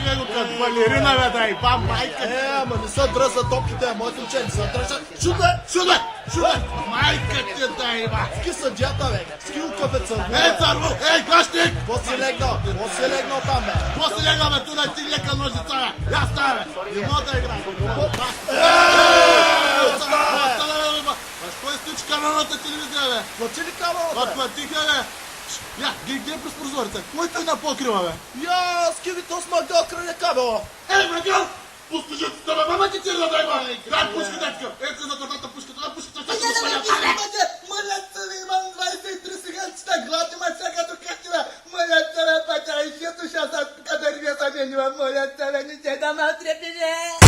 Jeigu kad balerina vedai, Maika. Man, visa drąsa topkite, motim čia, visa drąsa. Šuda! Maika ti tai, va. Skisa džeta, skilko becar. Carvu, kaštik. Posilegno tame. Posilegame, tu da ti ljeka nožica. Ja stave. I nota igra. Što je stička na nota televizija, Платили камерата? Платиха, Я, где през прозореца? Кой той напокрива, Я, скиви то сма гълкране кабела. Магал! Пусти жицата, мама ти тирна дай, дай пушка, дечка! Ето за търната пушката, пушката, ще се спаля. Мълят се, имам 23 сеганчета, глади ма сега до катива. Мълят се, пача, и шето шаса, кадар ви са менива, мълят се, не че да ма трепиже.